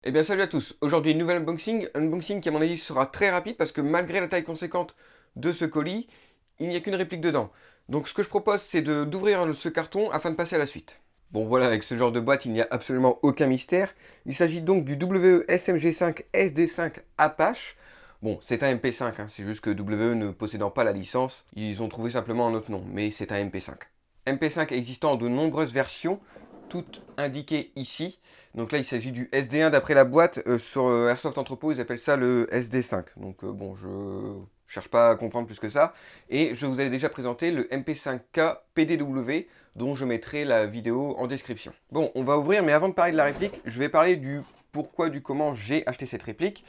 Eh bien salut à tous, aujourd'hui une nouvelle unboxing qui à mon avis sera très rapide parce que malgré la taille conséquente de ce colis, il n'y a qu'une réplique dedans. Donc ce que je propose c'est d'ouvrir ce carton afin de passer à la suite. Bon voilà, avec ce genre de boîte il n'y a absolument aucun mystère. Il s'agit donc du WE SMG5 SD5 Apache. Bon, c'est un MP5, c'est juste que WE ne possédant pas la licence, ils ont trouvé simplement un autre nom, mais c'est un MP5. MP5 existant en de nombreuses versions, toutes indiquées ici. Donc là, il s'agit du SD1 d'après la boîte. Sur Airsoft Entrepôt, ils appellent ça le SD5. Donc bon, je cherche pas à comprendre plus que ça. Et je vous avais déjà présenté le MP5K PDW, dont je mettrai la vidéo en description. Bon, on va ouvrir, mais avant de parler de la réplique, je vais parler du pourquoi, du comment j'ai acheté cette réplique.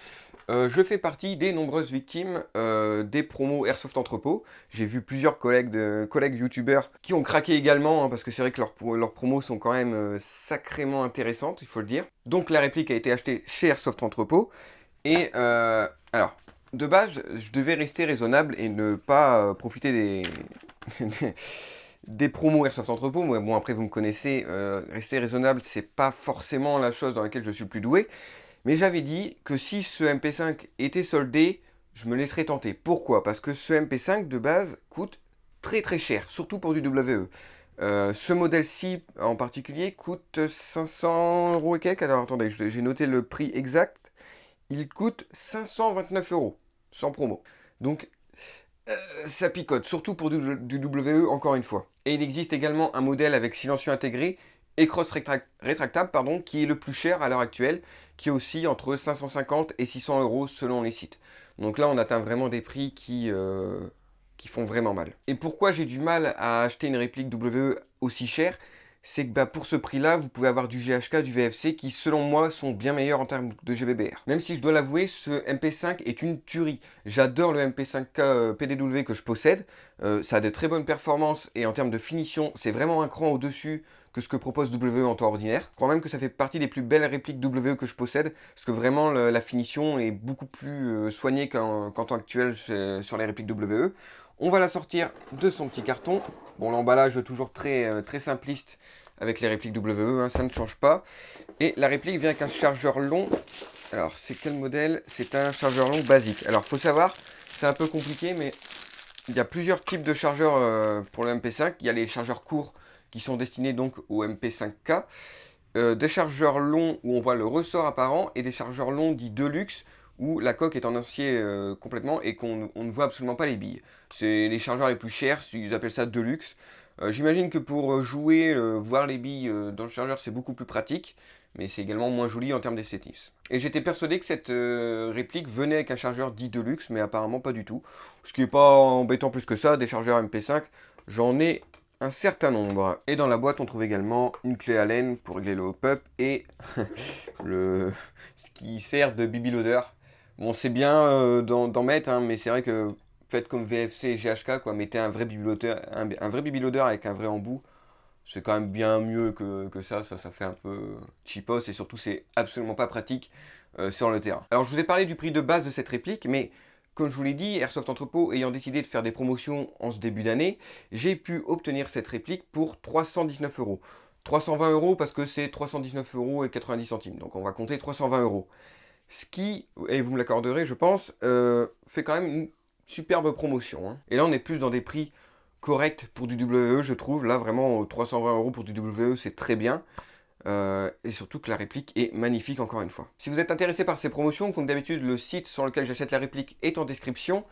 Je fais partie des nombreuses victimes des promos Airsoft Entrepôt. J'ai vu plusieurs collègues youtubeurs qui ont craqué également, parce que c'est vrai que leurs promos sont quand même sacrément intéressantes, il faut le dire. Donc la réplique a été achetée chez Airsoft Entrepôt. Et alors, de base, je devais rester raisonnable et ne pas profiter des promos Airsoft Entrepôt. Moi, bon, après, vous me connaissez, rester raisonnable, c'est pas forcément la chose dans laquelle je suis le plus doué. Mais j'avais dit que si ce MP5 était soldé, je me laisserais tenter. Pourquoi? Parce que ce MP5 de base coûte très très cher, surtout pour du WE. Ce modèle-ci en particulier coûte 500 euros et quelques. Alors attendez, j'ai noté le prix exact. Il coûte 529 euros, sans promo. Donc ça picote, surtout pour du WE encore une fois. Et il existe également un modèle avec silencieux intégré et cross rétractable, pardon, qui est le plus cher à l'heure actuelle, qui est aussi entre 550 et 600 euros selon les sites. Donc là, on atteint vraiment des prix qui font vraiment mal. Et pourquoi j'ai du mal à acheter une réplique WE aussi chère? C'est que pour ce prix-là, vous pouvez avoir du GHK, du VFC qui, selon moi, sont bien meilleurs en termes de GBBR. Même si je dois l'avouer, ce MP5 est une tuerie. J'adore le MP5K PDW que je possède. Ça a de très bonnes performances et en termes de finition, c'est vraiment un cran au-dessus que ce que propose WE en temps ordinaire. Je crois même que ça fait partie des plus belles répliques WE que je possède, parce que vraiment la finition est beaucoup plus soignée qu'en temps actuel sur les répliques WE. On va la sortir de son petit carton. Bon, l'emballage toujours très simpliste avec les répliques WE, ça ne change pas. Et la réplique vient avec un chargeur long. Alors, c'est quel modèle? C'est un chargeur long basique. Alors, faut savoir, c'est un peu compliqué, mais il y a plusieurs types de chargeurs pour le MP5. Il y a les chargeurs courts qui sont destinés donc au MP5K. Des chargeurs longs où on voit le ressort apparent et des chargeurs longs dits Deluxe où la coque est en acier complètement et qu'on ne voit absolument pas les billes. C'est les chargeurs les plus chers, ils appellent ça Deluxe. J'imagine que pour jouer, voir les billes dans le chargeur, c'est beaucoup plus pratique, mais c'est également moins joli en termes d'esthétisme. Et j'étais persuadé que cette réplique venait avec un chargeur dit Deluxe, mais apparemment pas du tout. Ce qui n'est pas embêtant plus que ça, des chargeurs MP5, j'en ai un certain nombre. Et dans la boîte, on trouve également une clé Allen pour régler le hop-up et ce qui sert de baby loader. Bon, c'est bien d'en mettre, mais c'est vrai que faites comme VFC et GHK, quoi, mettez un vrai baby loader, un vrai baby loader avec un vrai embout. C'est quand même bien mieux que ça fait un peu cheapos et surtout c'est absolument pas pratique sur le terrain. Alors je vous ai parlé du prix de base de cette réplique, mais comme je vous l'ai dit, Airsoft Entrepôt ayant décidé de faire des promotions en ce début d'année, j'ai pu obtenir cette réplique pour 319 euros. 320 euros parce que c'est 319 euros et 90 centimes, donc on va compter 320 euros. Ce qui, et vous me l'accorderez je pense, fait quand même une superbe promotion. Et là on est plus dans des prix corrects pour du WE, je trouve. Là vraiment 320 euros pour du WE c'est très bien. Et surtout que la réplique est magnifique encore une fois. Si vous êtes intéressé par ces promotions, comme d'habitude, le site sur lequel j'achète la réplique est en description.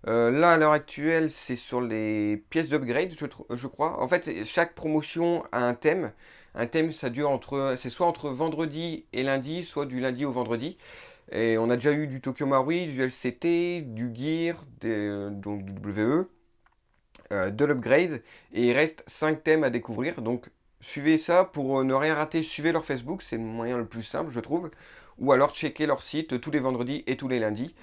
Là, à l'heure actuelle, c'est sur les pièces d'upgrade, je crois. En fait, chaque promotion a un thème. Un thème, ça dure c'est soit entre vendredi et lundi, soit du lundi au vendredi. Et on a déjà eu du Tokyo Marui, du LCT, du Gear, donc du WE, de l'upgrade. Et il reste 5 thèmes à découvrir. Donc suivez ça pour ne rien rater, suivez leur Facebook, c'est le moyen le plus simple je trouve. Ou alors checkez leur site tous les vendredis et tous les lundis.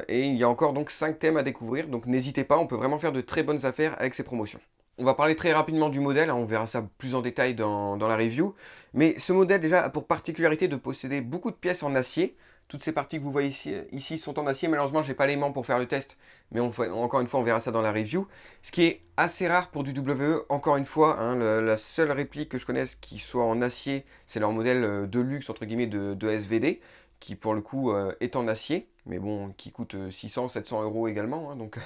Et il y a encore donc 5 thèmes à découvrir, donc n'hésitez pas, on peut vraiment faire de très bonnes affaires avec ces promotions. On va parler très rapidement du modèle, on verra ça plus en détail dans la review. Mais ce modèle déjà a pour particularité de posséder beaucoup de pièces en acier, toutes ces parties que vous voyez ici sont en acier. Malheureusement, j'ai pas l'aimant pour faire le test, mais encore une fois, on verra ça dans la review. Ce qui est assez rare pour du WE, encore une fois, hein, la seule réplique que je connaisse qui soit en acier, c'est leur modèle de luxe, entre guillemets, de SVD, qui pour le coup est en acier, mais bon, qui coûte 600-700 € également, hein, donc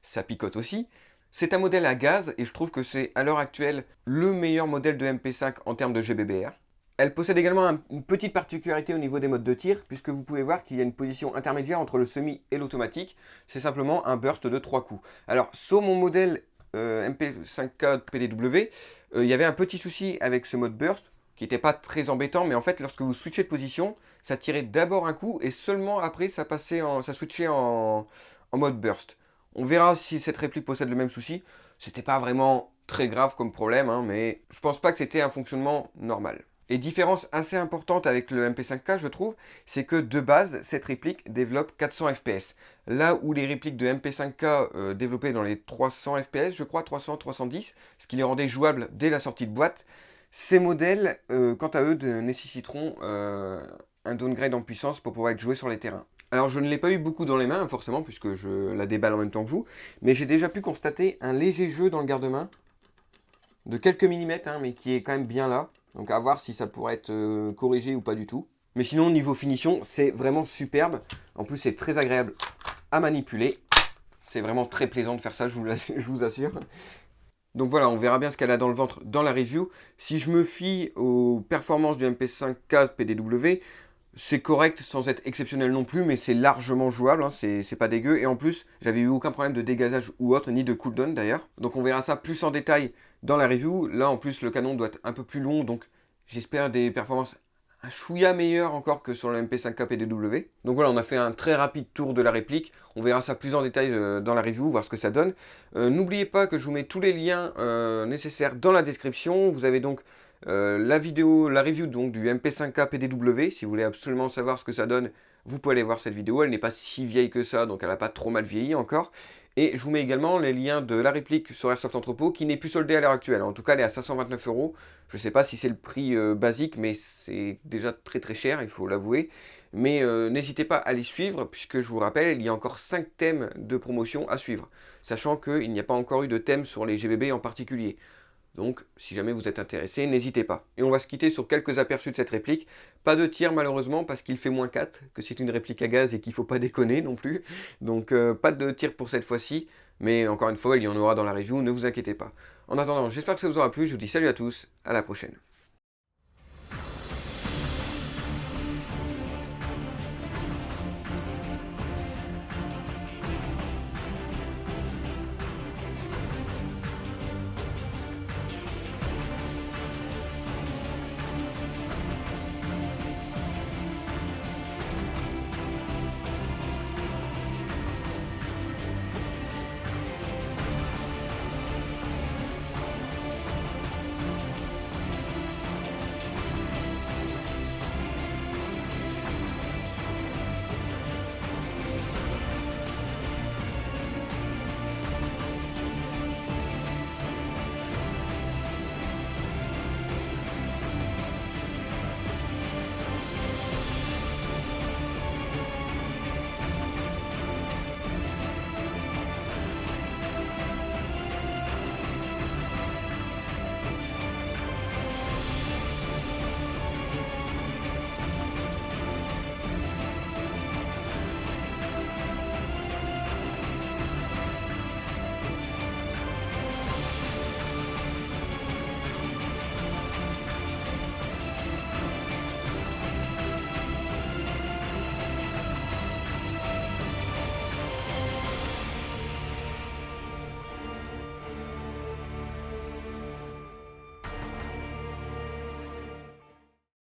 ça picote aussi. C'est un modèle à gaz, et je trouve que c'est à l'heure actuelle le meilleur modèle de MP5 en termes de GBBR. Elle possède également une petite particularité au niveau des modes de tir, puisque vous pouvez voir qu'il y a une position intermédiaire entre le semi et l'automatique. C'est simplement un burst de 3 coups. Alors, sur mon modèle MP5K PDW, il y avait un petit souci avec ce mode burst, qui n'était pas très embêtant, mais en fait, lorsque vous switchez de position, ça tirait d'abord un coup, et seulement après, ça switchait en mode burst. On verra si cette réplique possède le même souci. C'était pas vraiment très grave comme problème, hein, mais je pense pas que c'était un fonctionnement normal. Et différence assez importante avec le MP5K, je trouve, c'est que de base, cette réplique développe 400 fps. Là où les répliques de MP5K développaient dans les 300 fps, je crois, 300-310, ce qui les rendait jouables dès la sortie de boîte, ces modèles, quant à eux, nécessiteront un downgrade en puissance pour pouvoir être joué sur les terrains. Alors je ne l'ai pas eu beaucoup dans les mains, forcément, puisque je la déballe en même temps que vous, mais j'ai déjà pu constater un léger jeu dans le garde-main, de quelques millimètres, hein, mais qui est quand même bien là. Donc à voir si ça pourrait être corrigé ou pas du tout. Mais sinon, niveau finition, c'est vraiment superbe. En plus, c'est très agréable à manipuler. C'est vraiment très plaisant de faire ça, je vous assure. Donc voilà, on verra bien ce qu'elle a dans le ventre dans la review. Si je me fie aux performances du MP5K PDW, c'est correct sans être exceptionnel non plus, mais c'est largement jouable, hein, c'est pas dégueu. Et en plus, j'avais eu aucun problème de dégazage ou autre, ni de cooldown d'ailleurs. Donc on verra ça plus en détail dans la review. Là en plus, le canon doit être un peu plus long, donc j'espère des performances un chouïa meilleures encore que sur le MP5K PDW. Donc voilà, on a fait un très rapide tour de la réplique. On verra ça plus en détail dans la review, voir ce que ça donne. N'oubliez pas que je vous mets tous les liens nécessaires dans la description. Vous avez donc la review donc, du MP5K PDW. Si vous voulez absolument savoir ce que ça donne, vous pouvez aller voir cette vidéo. Elle n'est pas si vieille que ça, donc elle n'a pas trop mal vieilli encore. Et je vous mets également les liens de la réplique sur Airsoft Entrepôt, qui n'est plus soldée à l'heure actuelle. En tout cas, elle est à 529 €. Je ne sais pas si c'est le prix basique, mais c'est déjà très très cher, il faut l'avouer. Mais n'hésitez pas à les suivre, puisque je vous rappelle, il y a encore 5 thèmes de promotion à suivre. Sachant qu'il n'y a pas encore eu de thème sur les GBB en particulier. Donc, si jamais vous êtes intéressé, n'hésitez pas. Et on va se quitter sur quelques aperçus de cette réplique. Pas de tir malheureusement, parce qu'il fait -4, que c'est une réplique à gaz et qu'il ne faut pas déconner non plus. Donc, pas de tir pour cette fois-ci. Mais encore une fois, il y en aura dans la review, ne vous inquiétez pas. En attendant, j'espère que ça vous aura plu. Je vous dis salut à tous, à la prochaine.